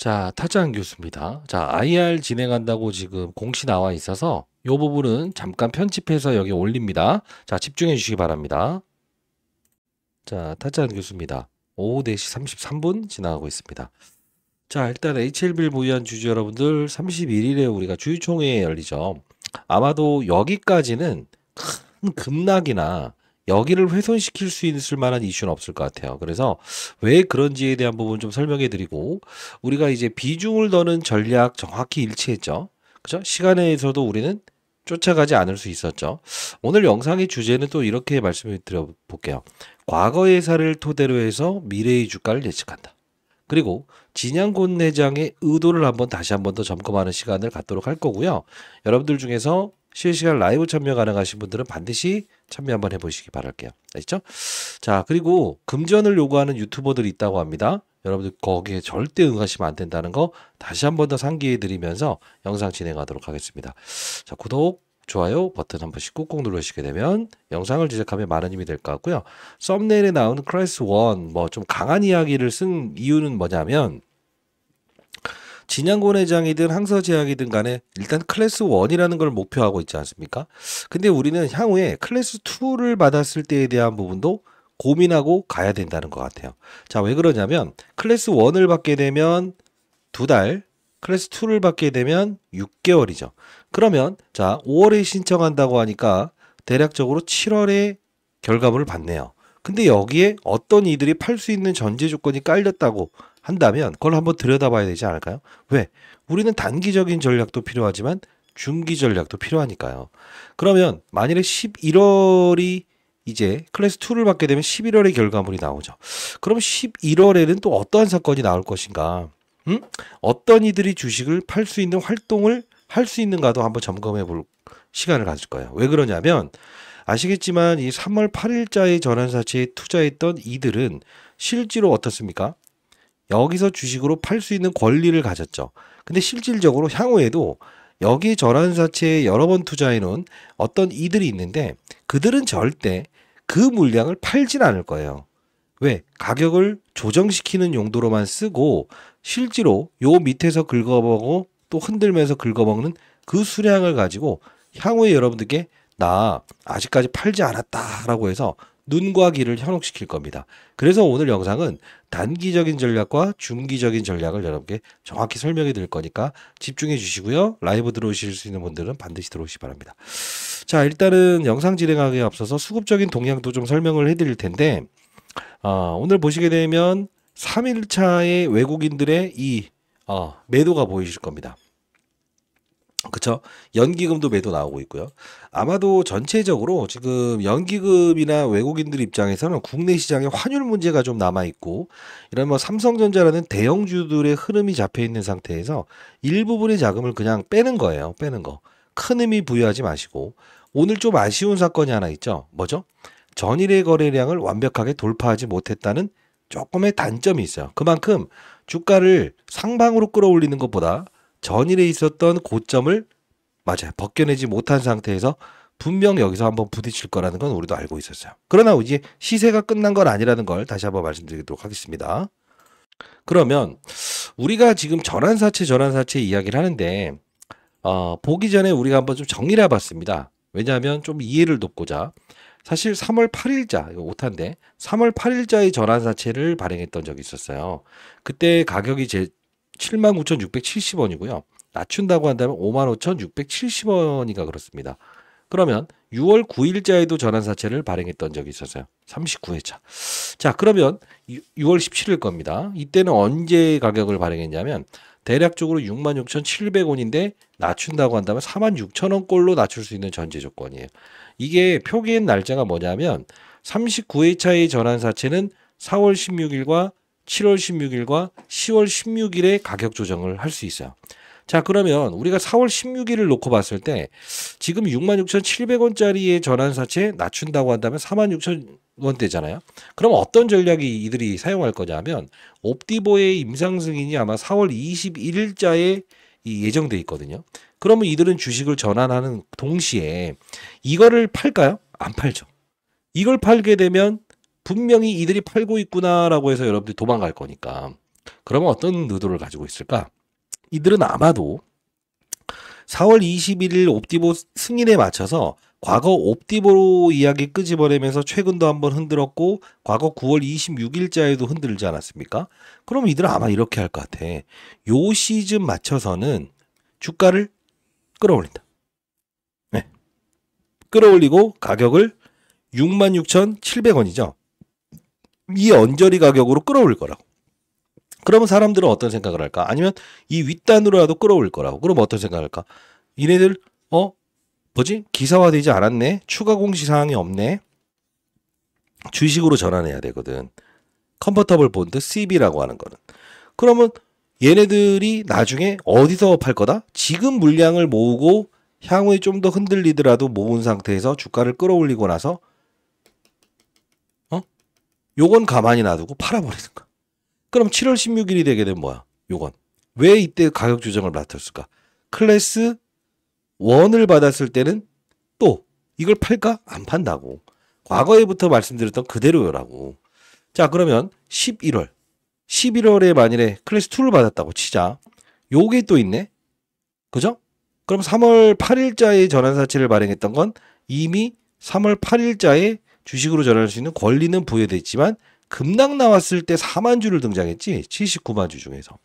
자, 타장 교수입니다. 자, IR 진행한다고 지금 공시 나와 있어서 이 부분은 잠깐 편집해서 여기 올립니다. 자, 집중해 주시기 바랍니다. 자, 타장 교수입니다. 오후 4시 33분 지나가고 있습니다. 자, 일단 HLB를 보유한 주주 여러분들 31일에 우리가 주주총회 열리죠. 아마도 여기까지는 큰 급락이나 여기를 훼손시킬 수 있을 만한 이슈는 없을 것 같아요. 그래서 왜 그런지에 대한 부분 좀 설명해 드리고, 우리가 이제 비중을 더는 전략 정확히 일치했죠. 그죠? 시간에서도 우리는 쫓아가지 않을 수 있었죠. 오늘 영상의 주제는 또 이렇게 말씀을 드려볼게요. 과거의 사례를 토대로 해서 미래의 주가를 예측한다. 그리고 진양곤 회장의 의도를 다시 한번 더 점검하는 시간을 갖도록 할 거고요. 여러분들 중에서 실시간 라이브 참여 가능하신 분들은 반드시 참여 한번 해보시기 바랄게요. 아시죠? 자, 그리고 금전을 요구하는 유튜버들이 있다고 합니다. 여러분들 거기에 절대 응하시면 안 된다는 거 다시 한번 더 상기해 드리면서 영상 진행하도록 하겠습니다. 자, 구독, 좋아요 버튼 한 번씩 꾹꾹 누르시게 되면 영상을 제작하면 많은 힘이 될 것 같고요. 썸네일에 나오는 클래스 1 뭐 좀 강한 이야기를 쓴 이유는 뭐냐면, 진양곤 회장이든 항서제약이든 간에 일단 클래스 1이라는 걸 목표하고 있지 않습니까? 근데 우리는 향후에 클래스 2를 받았을 때에 대한 부분도 고민하고 가야 된다는 것 같아요. 자, 왜 그러냐면 클래스 1을 받게 되면 2달, 클래스 2를 받게 되면 6개월이죠. 그러면 자, 5월에 신청한다고 하니까 대략적으로 7월에 결과물을 받네요. 근데 여기에 어떤 이들이 팔 수 있는 전제 조건이 깔렸다고 한다면 그걸 한번 들여다봐야 되지 않을까요? 왜? 우리는 단기적인 전략도 필요하지만 중기 전략도 필요하니까요. 그러면 만일에 11월이 이제 클래스 2를 받게 되면 11월에 결과물이 나오죠. 그럼 11월에는 또 어떠한 사건이 나올 것인가? 어떤 이들이 주식을 팔 수 있는 활동을 할 수 있는가도 한번 점검해 볼 시간을 가질 거예요. 왜 그러냐면 아시겠지만 이 3월 8일자의 전환사채에 투자했던 이들은 실제로 어떻습니까? 여기서 주식으로 팔 수 있는 권리를 가졌죠. 근데 실질적으로 향후에도 여기 전환사채에 여러 번 투자해 놓은 어떤 이들이 있는데 그들은 절대 그 물량을 팔진 않을 거예요. 왜? 가격을 조정시키는 용도로만 쓰고 실제로 요 밑에서 긁어먹고 또 흔들면서 긁어먹는 그 수량을 가지고 향후에 여러분들께 나 아직까지 팔지 않았다라고 해서 눈과 귀를 현혹시킬 겁니다. 그래서 오늘 영상은 단기적인 전략과 중기적인 전략을 여러분께 정확히 설명해 드릴 거니까 집중해 주시고요. 라이브 들어오실 수 있는 분들은 반드시 들어오시기 바랍니다. 자, 일단은 영상 진행하기에 앞서서 수급적인 동향도 좀 설명을 해 드릴 텐데, 오늘 보시게 되면 3일차의 외국인들의 이 매도가 보이실 겁니다. 그쵸? 연기금도 매도 나오고 있고요. 아마도 전체적으로 지금 연기금이나 외국인들 입장에서는 국내 시장에 환율 문제가 좀 남아있고, 이런 뭐 삼성전자라는 대형주들의 흐름이 잡혀 있는 상태에서 일부분의 자금을 그냥 빼는 거예요. 빼는 거. 큰 의미 부여하지 마시고, 오늘 좀 아쉬운 사건이 하나 있죠. 뭐죠? 전일의 거래량을 완벽하게 돌파하지 못했다는 조금의 단점이 있어요. 그만큼 주가를 상방으로 끌어올리는 것보다 전일에 있었던 고점을 벗겨내지 못한 상태에서 분명 여기서 한번 부딪힐 거라는 건 우리도 알고 있었어요. 그러나 이제 시세가 끝난 건 아니라는 걸 다시 한번 말씀드리도록 하겠습니다. 그러면 우리가 지금 전환사채 이야기를 하는데, 보기 전에 우리가 한번 좀 정리를 해봤습니다. 왜냐하면 좀 이해를 돕고자. 사실 3월 8일자, 이거 오타인데 3월 8일자의 전환사채를 발행했던 적이 있었어요. 그때 가격이 79,670원이고요. 낮춘다고 한다면 55,670원이가 그렇습니다. 그러면 6월 9일자에도 전환사채를 발행했던 적이 있었어요. 39회차. 자, 그러면 6월 17일 겁니다. 이때는 언제 가격을 발행했냐면 대략적으로 66,700원인데 낮춘다고 한다면 46,000원꼴로 낮출 수 있는 전제 조건이에요. 이게 표기한 날짜가 뭐냐면 39회차의 전환사채는 4월 16일과 7월 16일과 10월 16일에 가격 조정을 할 수 있어요. 자, 그러면 우리가 4월 16일을 놓고 봤을 때 지금 66,700원짜리의 전환사채 낮춘다고 한다면 46,000원대잖아요. 그럼 어떤 전략이 이들이 사용할 거냐면 옵티보의 임상 승인이 아마 4월 21일자에 예정돼 있거든요. 그러면 이들은 주식을 전환하는 동시에 이거를 팔까요? 안 팔죠. 이걸 팔게 되면 분명히 이들이 팔고 있구나라고 해서 여러분들이 도망갈 거니까. 그러면 어떤 의도를 가지고 있을까? 이들은 아마도 4월 21일 옵티보 승인에 맞춰서 과거 옵티보 이야기 끄집어내면서 최근도 한번 흔들었고 과거 9월 26일자에도 흔들지 않았습니까? 그럼 이들은 아마 이렇게 할 것 같아. 요 시즌 맞춰서는 주가를 끌어올린다. 네. 끌어올리고 가격을 66,700원이죠. 이 언저리 가격으로 끌어올릴 거라고. 그러면 사람들은 어떤 생각을 할까? 아니면 이 윗단으로라도 끌어올릴 거라고. 그럼 어떤 생각을 할까? 이네들 뭐지? 기사화되지 않았네. 추가 공시사항이 없네. 주식으로 전환해야 되거든. 컨버터블 본드 CB라고 하는 거는. 그러면 얘네들이 나중에 어디서 팔 거다? 지금 물량을 모으고 향후에 좀 더 흔들리더라도 모은 상태에서 주가를 끌어올리고 나서 요건 가만히 놔두고 팔아버리는 거야. 그럼 7월 16일이 되게 되면 뭐야? 요건. 왜 이때 가격 조정을 맡았을까? 클래스 1을 받았을 때는 또 이걸 팔까? 안 판다고. 과거에부터 말씀드렸던 그대로요라고. 자, 그러면 11월에 만일에 클래스 2를 받았다고 치자. 요게 또 있네. 그죠? 그럼 3월 8일자에 전환사채를 발행했던 건 이미 3월 8일자에 주식으로 전환할 수 있는 권리는 부여됐지만 급락 나왔을 때 4만 주를 등장했지. 79만 주 중에서.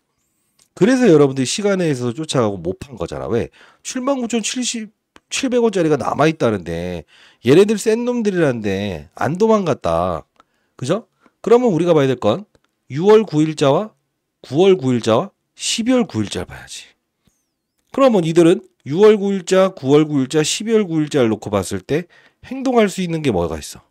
그래서 여러분들이 시간에서 쫓아가고 못 판 거잖아. 왜? 79,700원짜리가 남아있다는데 얘네들 센 놈들이란데 안 도망갔다. 그죠? 그러면 우리가 봐야 될 건 6월 9일자와 9월 9일자와 12월 9일자를 봐야지. 그러면 이들은 6월 9일자, 9월 9일자, 12월 9일자를 놓고 봤을 때 행동할 수 있는 게 뭐가 있어?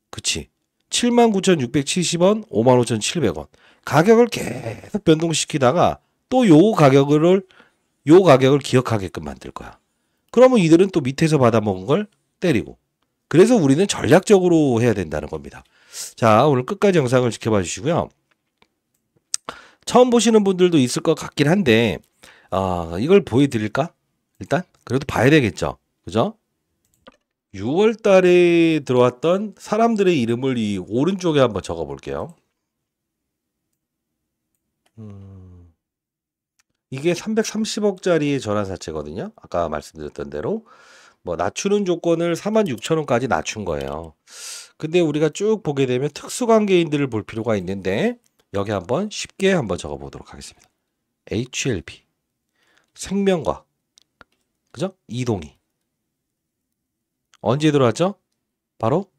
그치? 79,670원, 55,700원. 가격을 계속 변동시키다가 또 요 가격을 기억하게끔 만들 거야. 그러면 이들은 또 밑에서 받아먹은 걸 때리고. 그래서 우리는 전략적으로 해야 된다는 겁니다. 자, 오늘 끝까지 영상을 지켜봐 주시고요. 처음 보시는 분들도 있을 것 같긴 한데 이걸 보여드릴까? 일단 그래도 봐야 되겠죠. 그죠? 6월 달에 들어왔던 사람들의 이름을 이 오른쪽에 한번 적어 볼게요. 이게 330억짜리의 전환사채거든요. 아까 말씀드렸던 대로 뭐 낮추는 조건을 46,000원까지 낮춘 거예요. 근데 우리가 쭉 보게 되면 특수관계인들을 볼 필요가 있는데 여기 한번 쉽게 한번 적어 보도록 하겠습니다. HLB 생명과학 그죠? 이동희 언제 들어왔죠? 바로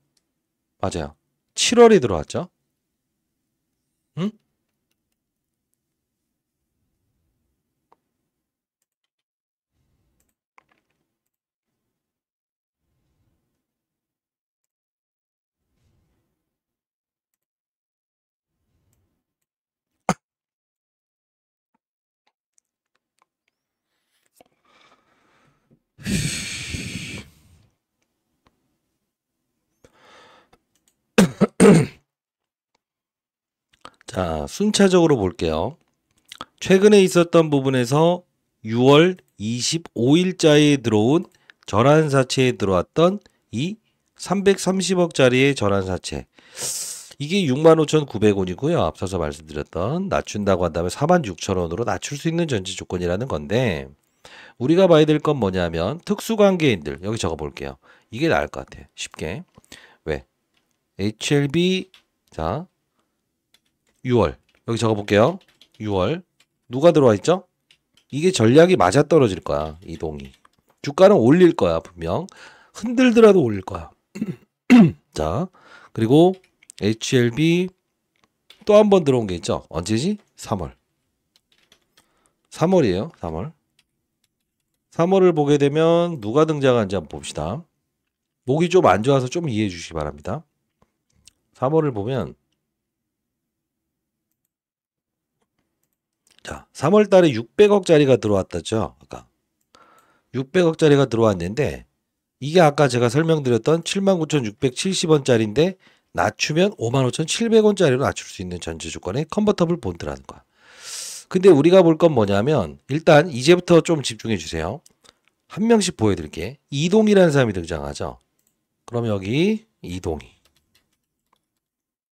맞아요. 7월에 들어왔죠. 응? 자, 순차적으로 볼게요. 최근에 있었던 부분에서 6월 25일자에 들어온 전환사채에 들어왔던 이 330억짜리의 전환사채. 이게 65,900원이고요. 앞서서 말씀드렸던 낮춘다고 한다면 46,000원으로 낮출 수 있는 전제 조건이라는 건데 우리가 봐야 될 건 뭐냐면 특수관계인들 여기 적어 볼게요. 이게 나을 것 같아요. 쉽게. 왜? HLB 자 6월 여기 적어 볼게요. 6월 누가 들어와 있죠? 이게 전략이 맞아떨어질 거야. 이동이. 주가는 올릴 거야. 분명. 흔들더라도 올릴 거야. 자 그리고 HLB 또 한 번 들어온 게 있죠. 언제지? 3월. 3월이에요. 3월. 3월을 보게 되면 누가 등장하는지 한번 봅시다. 목이 좀 안 좋아서 좀 이해해 주시기 바랍니다. 3월을 보면 자, 3월 달에 600억짜리가 들어왔다죠. 아까 600억짜리가 들어왔는데 이게 아까 제가 설명드렸던 79,670원짜리인데 낮추면 55,700원짜리로 낮출 수 있는 전제 조건의 컨버터블 본드라는 거야. 근데 우리가 볼 건 뭐냐면 일단 이제부터 좀 집중해 주세요. 한 명씩 보여드릴게. 이동이라는 사람이 등장하죠. 그럼 여기 이동이.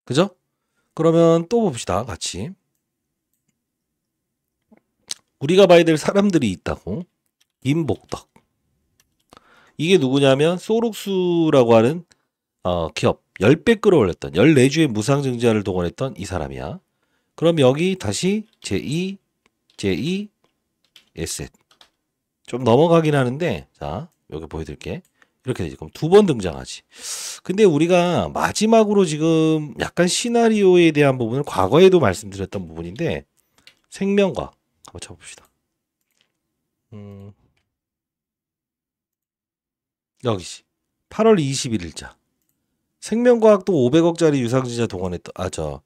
그죠? 그러면 또 봅시다. 같이. 우리가 봐야 될 사람들이 있다고. 김복덕. 이게 누구냐면 소록수라고 하는 기업 10배 끌어올렸던 14주의 무상증자를 동원했던 이 사람이야. 그럼 여기 다시 제2 에셋. 좀 넘어가긴 하는데 자 여기 보여드릴게. 이렇게 되지. 그럼 두 번 등장하지. 근데 우리가 마지막으로 지금 약간 시나리오에 대한 부분을 과거에도 말씀드렸던 부분인데 생명과학 한번 쳐봅시다. 여기지. 8월 21일자. 생명과학도 500억짜리 유상증자 동원했던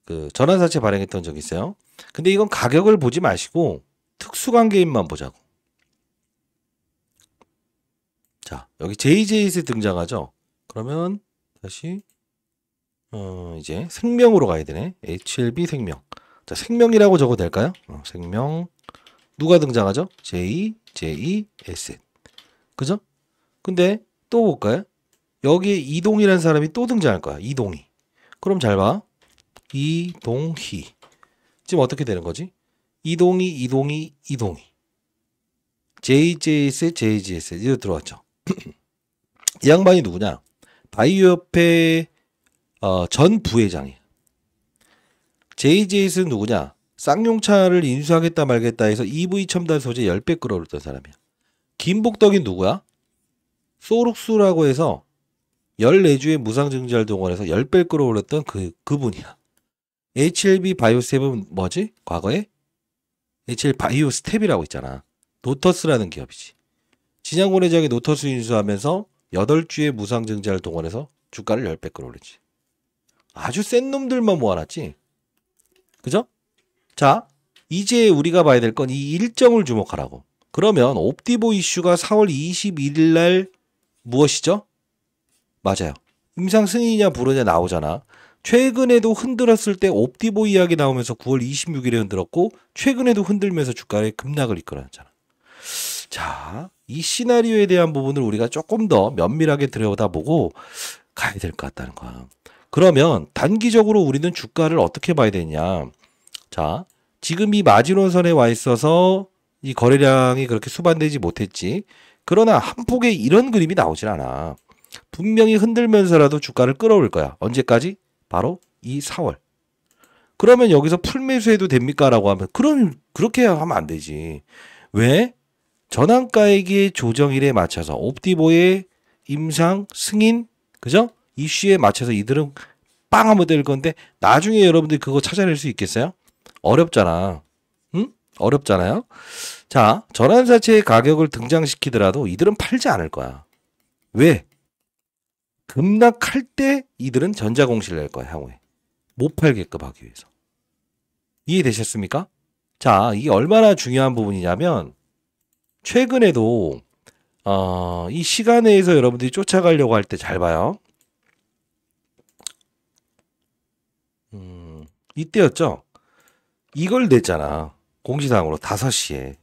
그 전환사채 발행했던 적이 있어요. 근데 이건 가격을 보지 마시고 특수관계인만 보자고. 자, 여기 JJ에 등장하죠. 그러면 다시 이제 생명으로 가야 되네. HLB 생명. 자, 생명이라고 적어도 될까요? 생명. 누가 등장하죠? JESS. 그죠? 근데 또 볼까요? 여기에 이동이라는 사람이 또 등장할 거야. 이동희. 그럼 잘 봐. 이동희. 지금 어떻게 되는 거지? 이동희. JJS, JGS. 이거 들어왔죠. 이 양반이 누구냐? 바이오협회 전 부회장이에요. JJS는 누구냐? 쌍용차를 인수하겠다 말겠다 해서 EV 첨단 소재 10배 끌어올렸던 사람이야. 김복덕이 누구야? 소룩수라고 해서 14주의 무상증자를 동원해서 10배 끌어올렸던 그분이야. HLB 바이오스텝은 뭐지? 과거에 HL 바이오스텝이라고 있잖아. 노터스라는 기업이지. 진양곤 회장이 노터스 인수하면서 8주의 무상증자를 동원해서 주가를 10배 끌어올렸지. 아주 센 놈들만 모아놨지. 그죠? 자, 이제 우리가 봐야 될 건 이 일정을 주목하라고. 그러면 옵티보 이슈가 4월 21일 날 무엇이죠? 맞아요. 임상 승인이냐 불허냐 나오잖아. 최근에도 흔들었을 때 옵티보 이야기 나오면서 9월 26일에 흔들었고 최근에도 흔들면서 주가의 급락을 이끌어냈잖아. 자, 이 시나리오에 대한 부분을 우리가 조금 더 면밀하게 들여다보고 가야 될 것 같다는 거야. 그러면 단기적으로 우리는 주가를 어떻게 봐야 되냐. 자, 지금 이 마지노선에 와 있어서 이 거래량이 그렇게 수반되지 못했지. 그러나 한 폭에 이런 그림이 나오질 않아. 분명히 흔들면서라도 주가를 끌어올 거야. 언제까지? 바로 이 4월. 그러면 여기서 풀매수해도 됩니까? 라고 하면 그럼 그렇게 하면 안 되지. 왜? 전환가액의 조정일에 맞춰서 옵티보의 임상 승인 그죠? 이슈에 맞춰서 이들은 빵 하면 될 건데 나중에 여러분들이 그거 찾아낼 수 있겠어요? 어렵잖아. 응? 어렵잖아요. 자, 전환사채의 가격을 등장시키더라도 이들은 팔지 않을 거야. 왜? 급락할 때 이들은 전자공시를 낼 거야. 향후에. 못 팔게끔 하기 위해서. 이해되셨습니까? 자, 이게 얼마나 중요한 부분이냐면 최근에도 이 시간에서 여러분들이 쫓아가려고 할 때 잘 봐요. 이때였죠. 이걸 냈잖아. 공시상으로 5시에.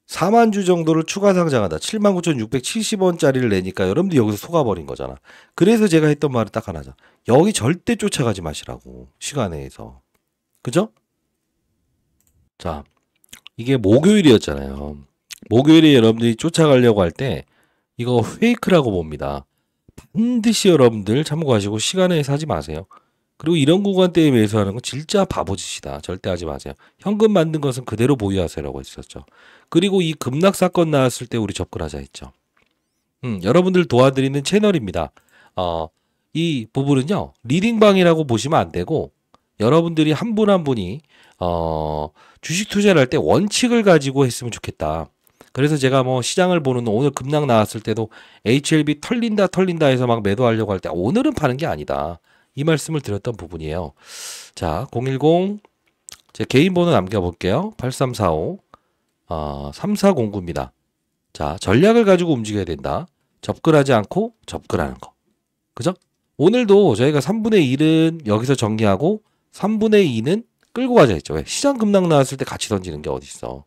4만 주 정도를 추가 상장하다. 79,670원짜리를 내니까 여러분들이 여기서 속아버린 거잖아. 그래서 제가 했던 말은 딱 하나죠. 여기 절대 쫓아가지 마시라고. 시간에서. 그죠? 자, 이게 목요일이었잖아요. 목요일에 여러분들이 쫓아가려고 할 때 이거 페이크라고 봅니다. 반드시 여러분들 참고하시고 시간에 사지 마세요. 그리고 이런 구간대에 매수하는 건 진짜 바보짓이다. 절대 하지 마세요. 현금 만든 것은 그대로 보유하세요라고 했었죠. 그리고 이 급락 사건 나왔을 때 우리 접근하자 했죠. 여러분들 도와드리는 채널입니다. 이 부분은요. 리딩방이라고 보시면 안 되고 여러분들이 한 분 한 분이 주식 투자를 할 때 원칙을 가지고 했으면 좋겠다. 그래서 제가 뭐 시장을 보는 오늘 급락 나왔을 때도 HLB 털린다 해서 막 매도하려고 할 때 오늘은 파는 게 아니다. 이 말씀을 드렸던 부분이에요. 자, 010 제 개인 번호 남겨볼게요. 8345 3409입니다. 자, 전략을 가지고 움직여야 된다. 접근하지 않고 접근하는 거. 그죠? 오늘도 저희가 3분의 1은 여기서 정리하고 3분의 2는 끌고 가자 했죠. 왜? 시장 급락 나왔을 때 같이 던지는 게 어딨어.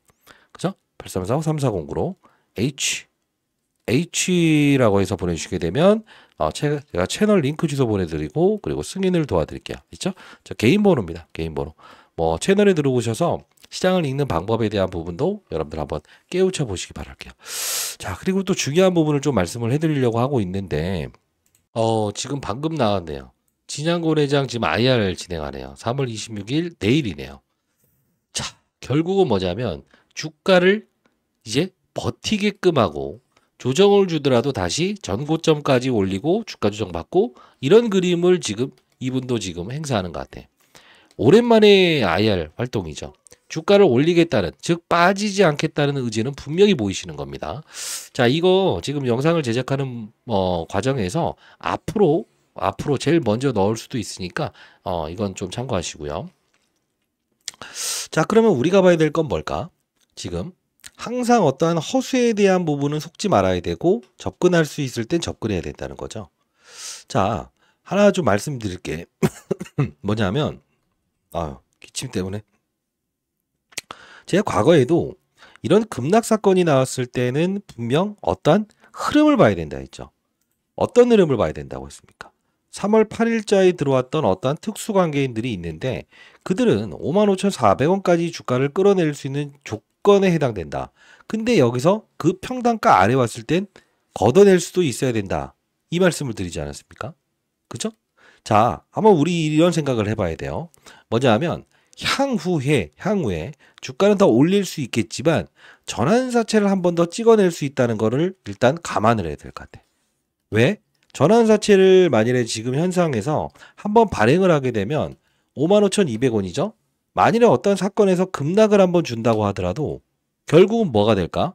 그죠? 8345 3409로 H라고 해서 보내주시게 되면 제가 채널 링크 주소 보내드리고 그리고 승인을 도와드릴게요. 있죠? 저 개인 번호입니다. 개인 번호. 뭐 채널에 들어오셔서 시장을 읽는 방법에 대한 부분도 여러분들 한번 깨우쳐 보시기 바랄게요. 자, 그리고 또 중요한 부분을 좀 말씀을 해드리려고 하고 있는데, 지금 방금 나왔네요. 진양고래장 지금 IR 진행하네요. 3월 26일 내일이네요. 자, 결국은 뭐냐면 주가를 이제 버티게끔 하고 조정을 주더라도 다시 전고점까지 올리고 주가 조정받고 이런 그림을 지금 이분도 지금 행사하는 것 같아. 오랜만에 IR 활동이죠. 주가를 올리겠다는, 즉 빠지지 않겠다는 의지는 분명히 보이시는 겁니다. 자, 이거 지금 영상을 제작하는 과정에서 앞으로 제일 먼저 넣을 수도 있으니까 이건 좀 참고하시고요. 자, 그러면 우리가 봐야 될 건 뭘까? 지금 항상 어떠한 허수에 대한 부분은 속지 말아야 되고 접근할 수 있을 땐 접근해야 된다는 거죠. 자, 하나 좀 말씀드릴게. 뭐냐면 기침 때문에 제가 과거에도 이런 급락 사건이 나왔을 때는 분명 어떤 흐름을 봐야 된다 했죠. 어떤 흐름을 봐야 된다고 했습니까? 3월 8일자에 들어왔던 어떠한 특수관계인들이 있는데 그들은 55,400원까지 주가를 끌어낼 수 있는 조건에 해당된다. 근데 여기서 그 평단가 아래 왔을 땐 걷어낼 수도 있어야 된다. 이 말씀을 드리지 않았습니까? 그죠? 자, 한번 우리 이런 생각을 해봐야 돼요. 뭐냐 하면 향후에 주가는 더 올릴 수 있겠지만 전환사채를 한 번 더 찍어낼 수 있다는 거를 일단 감안을 해야 될 것 같아. 왜? 전환사채를 만일에 지금 현상에서 한번 발행을 하게 되면 55,200원이죠? 만일에 어떤 사건에서 급락을 한번 준다고 하더라도 결국은 뭐가 될까?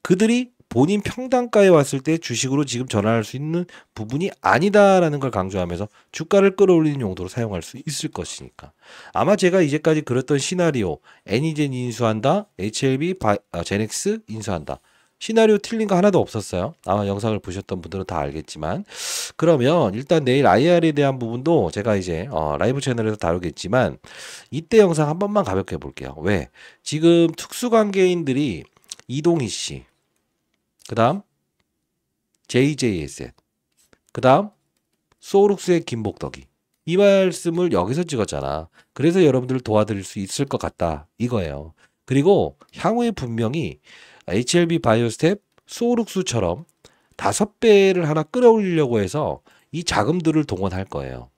그들이 본인 평단가에 왔을 때 주식으로 지금 전환할 수 있는 부분이 아니다라는 걸 강조하면서 주가를 끌어올리는 용도로 사용할 수 있을 것이니까. 아마 제가 이제까지 그렸던 시나리오, 애니젠 인수한다, 제넥스 인수한다. 시나리오 틀린 거 하나도 없었어요. 아마 영상을 보셨던 분들은 다 알겠지만. 그러면 일단 내일 IR에 대한 부분도 제가 이제 라이브 채널에서 다루겠지만 이때 영상 한 번만 가볍게 볼게요. 왜? 지금 특수관계인들이 이동희 씨, 그 다음 JJSN, 그 다음 소룩스의 김복덕이 이 말씀을 여기서 찍었잖아. 그래서 여러분들을 도와드릴 수 있을 것 같다 이거예요. 그리고 향후에 분명히 HLB 바이오스텝, 소룩스처럼 5배를 하나 끌어올리려고 해서 이 자금들을 동원할 거예요.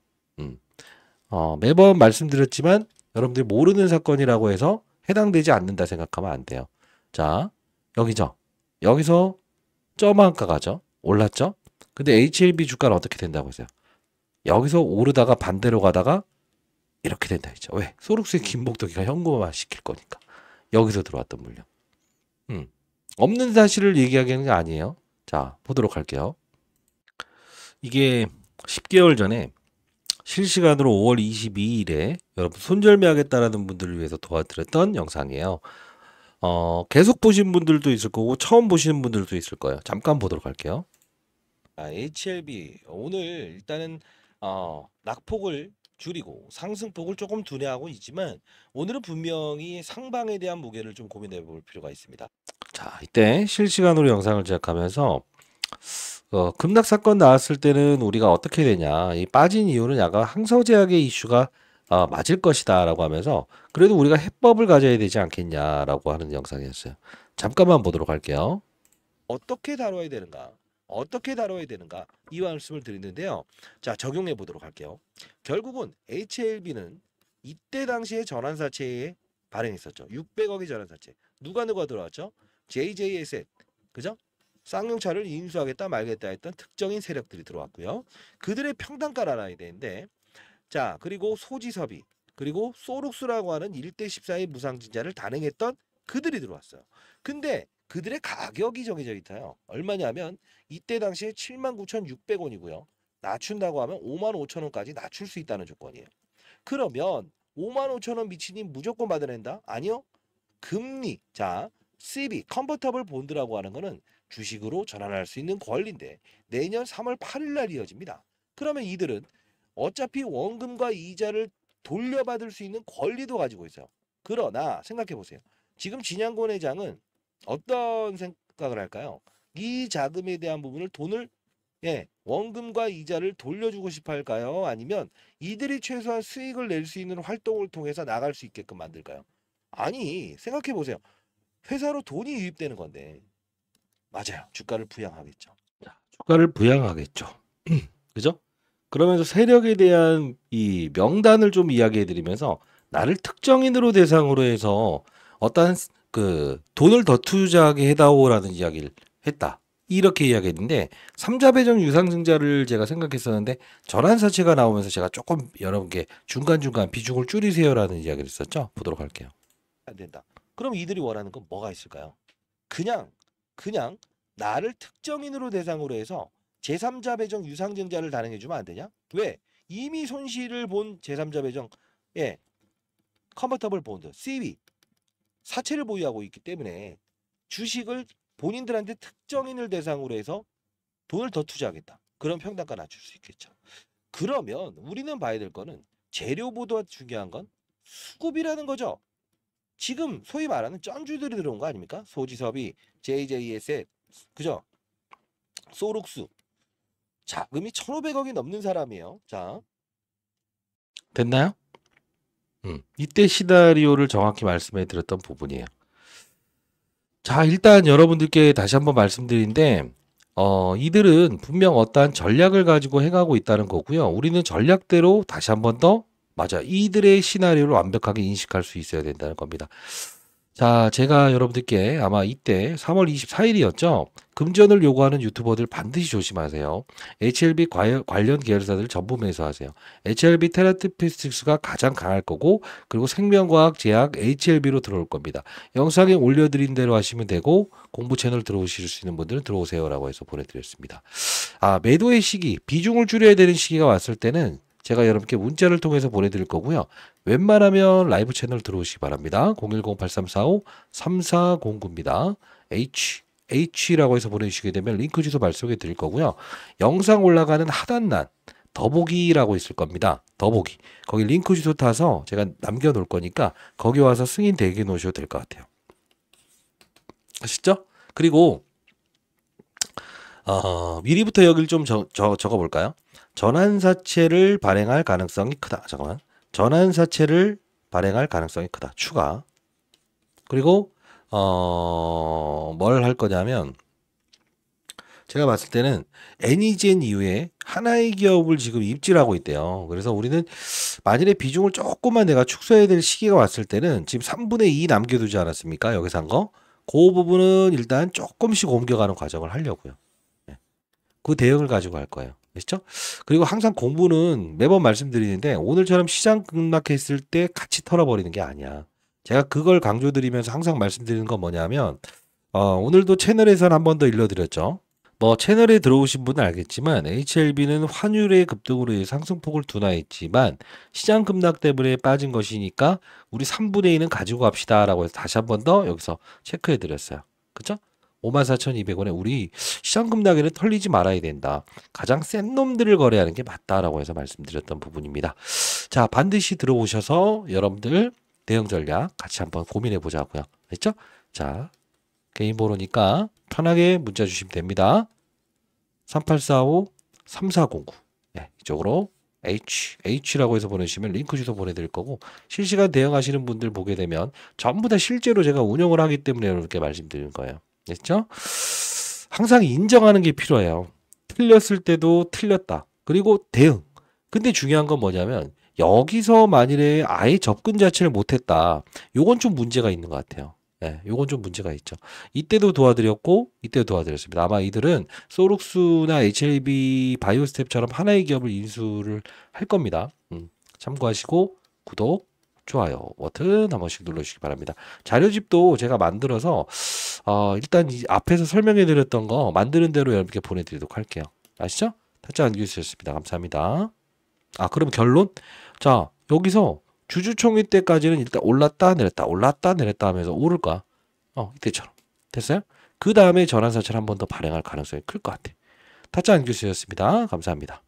매번 말씀드렸지만 여러분들이 모르는 사건이라고 해서 해당되지 않는다 생각하면 안 돼요. 자, 여기죠. 여기서 점한가 가죠. 올랐죠. 근데 HLB 주가는 어떻게 된다고 했어요? 여기서 오르다가 반대로 가다가 이렇게 된다 했죠. 왜? 소룩스의 김복덕이가 현금화 시킬 거니까. 여기서 들어왔던 물량. 없는 사실을 얘기하기는 게 아니에요. 자, 보도록 할게요. 이게 10개월 전에 실시간으로 5월 22일에 여러분 손절매하겠다라는 분들을 위해서 도와드렸던 영상이에요. 계속 보신 분들도 있을 거고 처음 보시는 분들도 있을 거예요. 잠깐 보도록 할게요. HLB 오늘 일단은 낙폭을 줄이고 상승폭을 조금 둔화하고 있지만 오늘은 분명히 상방에 대한 무게를 좀 고민해 볼 필요가 있습니다. 자, 이때 실시간으로 영상을 제작하면서 급락 사건 나왔을 때는 우리가 어떻게 되냐, 이 빠진 이유는 약간 항소제약의 이슈가 맞을 것이다라고 하면서 그래도 우리가 해법을 가져야 되지 않겠냐라고 하는 영상이었어요. 잠깐만 보도록 할게요. 어떻게 다뤄야 되는가? 어떻게 다뤄야 되는가? 이 말씀을 드리는데요. 자, 적용해 보도록 할게요. 결국은 HLB는 이때 당시에 전환사채에 발행했었죠. 600억의 전환사채. 누가 들어왔죠? JJSN. 그죠? 쌍용차를 인수하겠다 말겠다 했던 특정인 세력들이 들어왔고요. 그들의 평단가를 알아야 되는데, 자, 그리고 소지섭이, 그리고 소룩스라고 하는 1대 14의 무상증자를 단행했던 그들이 들어왔어요. 근데 그들의 가격이 정해져 있어요. 얼마냐면 이때 당시에 79,600원이고요. 낮춘다고 하면 55,000원까지 낮출 수 있다는 조건이에요. 그러면 55,000원 미치니 무조건 받아낸다? 아니요. 금리, 자, CB, 컨버터블 본드라고 하는 거는 주식으로 전환할 수 있는 권리인데 내년 3월 8일 날 이어집니다. 그러면 이들은 어차피 원금과 이자를 돌려받을 수 있는 권리도 가지고 있어요. 그러나 생각해 보세요. 지금 진양권 회장은 어떤 생각을 할까요? 이 자금에 대한 부분을 돈을 예, 원금과 이자를 돌려주고 싶어 할까요? 아니면 이들이 최소한 수익을 낼 수 있는 활동을 통해서 나갈 수 있게끔 만들까요? 아니, 생각해 보세요. 회사로 돈이 유입되는 건데. 맞아요. 주가를 부양하겠죠. 자, 주가를 부양하겠죠. 그죠? 그러면서 세력에 대한 이 명단을 좀 이야기해 드리면서 나를 특정인으로 대상으로 해서 어떠한 그 돈을 더 투자하게 해다오라는 이야기를 했다. 이렇게 이야기했는데 삼자 배정 유상증자를 제가 생각했었는데 전환사채가 나오면서 제가 조금 여러분께 중간중간 비중을 줄이세요라는 이야기를 했었죠. 보도록 할게요. 안 된다. 그럼 이들이 원하는 건 뭐가 있을까요? 그냥 나를 특정인으로 대상으로 해서 제3자 배정 유상증자를 단행해주면 안 되냐? 왜? 이미 손실을 본 제3자 배정, 예, 컨버터블 본드, CB, 사채를 보유하고 있기 때문에 주식을 본인들한테 특정인을 대상으로 해서 돈을 더 투자하겠다. 그런 평단가 낮출 수 있겠죠. 그러면 우리는 봐야 될 거는 재료보다 중요한 건 수급이라는 거죠. 지금 소위 말하는 쩐주들이 들어온 거 아닙니까? 소지섭이, JJS의, 그죠? 소룩수. 자금이 1,500억이 넘는 사람이에요. 자, 됐나요? 이때 시나리오를 정확히 말씀해 드렸던 부분이에요. 자, 일단 여러분들께 다시 한번 말씀드린데, 이들은 분명 어떠한 전략을 가지고 행하고 있다는 거고요. 우리는 전략대로 다시 한번 더, 맞아, 이들의 시나리오를 완벽하게 인식할 수 있어야 된다는 겁니다. 자, 제가 여러분들께 아마 이때 3월 24일이었죠. 금전을 요구하는 유튜버들 반드시 조심하세요. HLB 관련 계열사들 전부 매수하세요. HLB 테라피스틱스가 가장 강할 거고, 그리고 생명과학, 제약, HLB로 들어올 겁니다. 영상에 올려드린 대로 하시면 되고, 공부 채널 들어오실 수 있는 분들은 들어오세요라고 해서 보내드렸습니다. 아, 매도의 시기, 비중을 줄여야 되는 시기가 왔을 때는 제가 여러분께 문자를 통해서 보내드릴 거고요. 웬만하면 라이브 채널 들어오시기 바랍니다. 010-8345-3409입니다. H라고 해서 보내주시게 되면 링크 주소 발송해 드릴 거고요. 영상 올라가는 하단란 더보기라고 있을 겁니다. 더보기. 거기 링크 주소 타서 제가 남겨놓을 거니까 거기 와서 승인 대기해 놓으셔도 될 것 같아요. 아시죠? 그리고 미리부터 여기를 좀 적어볼까요? 전환사채를 발행할 가능성이 크다. 잠깐만. 전환사채를 발행할 가능성이 크다. 추가. 그리고 뭘 할 거냐면 제가 봤을 때는 애니젠 이후에 하나의 기업을 지금 입질하고 있대요. 그래서 우리는 만일에 비중을 조금만 내가 축소해야 될 시기가 왔을 때는 지금 3분의 2 남겨두지 않았습니까? 여기서 한 거. 그 부분은 일단 조금씩 옮겨가는 과정을 하려고요. 그 대응을 가지고 할 거예요. 아시죠? 그리고 항상 공부는 매번 말씀드리는데 오늘처럼 시장 급락했을 때 같이 털어버리는 게 아니야. 제가 그걸 강조드리면서 항상 말씀드리는 건 뭐냐면 오늘도 채널에서는 한 번 더 일러드렸죠. 뭐 채널에 들어오신 분은 알겠지만 HLB는 환율의 급등으로 인해 상승폭을 둔화했지만 시장 급락 때문에 빠진 것이니까 우리 3분의 2는 가지고 갑시다라고 해서 다시 한 번 더 여기서 체크해 드렸어요. 그쵸? 54,200원에 우리 시장 급락에는 털리지 말아야 된다. 가장 센 놈들을 거래하는 게 맞다라고 해서 말씀드렸던 부분입니다. 자, 반드시 들어오셔서 여러분들 대응 전략 같이 한번 고민해 보자고요. 됐죠? 자, 개인 번호니까 편하게 문자 주시면 됩니다. 3845-3409. 네, 이쪽으로 H라고 해서 보내주시면 링크 주소 보내드릴 거고 실시간 대응하시는 분들 보게 되면 전부 다 실제로 제가 운영을 하기 때문에 이렇게 말씀드리는 거예요. 됐죠? 항상 인정하는 게 필요해요. 틀렸을 때도 틀렸다. 그리고 대응. 근데 중요한 건 뭐냐면 여기서 만일에 아예 접근 자체를 못했다. 요건 좀 문제가 있는 것 같아요. 네, 요건 좀 문제가 있죠. 이때도 도와드렸고 이때도 도와드렸습니다. 아마 이들은 소룩수나 HLB 바이오스텝처럼 하나의 기업을 인수를 할 겁니다. 참고하시고 구독, 좋아요 버튼 한 번씩 눌러주시기 바랍니다. 자료집도 제가 만들어서 일단 이 앞에서 설명해 드렸던 거 만드는 대로 여러분께 보내드리도록 할게요. 아시죠? 타짜 안겨주셨습니다. 감사합니다. 그럼 결론? 자, 여기서 주주총회 때까지는 일단 올랐다 내렸다 올랐다 내렸다 하면서 오를까? 이때처럼. 됐어요? 그 다음에 전환사채를 한 번 더 발행할 가능성이 클 것 같아. 타짜 안교수였습니다. 감사합니다.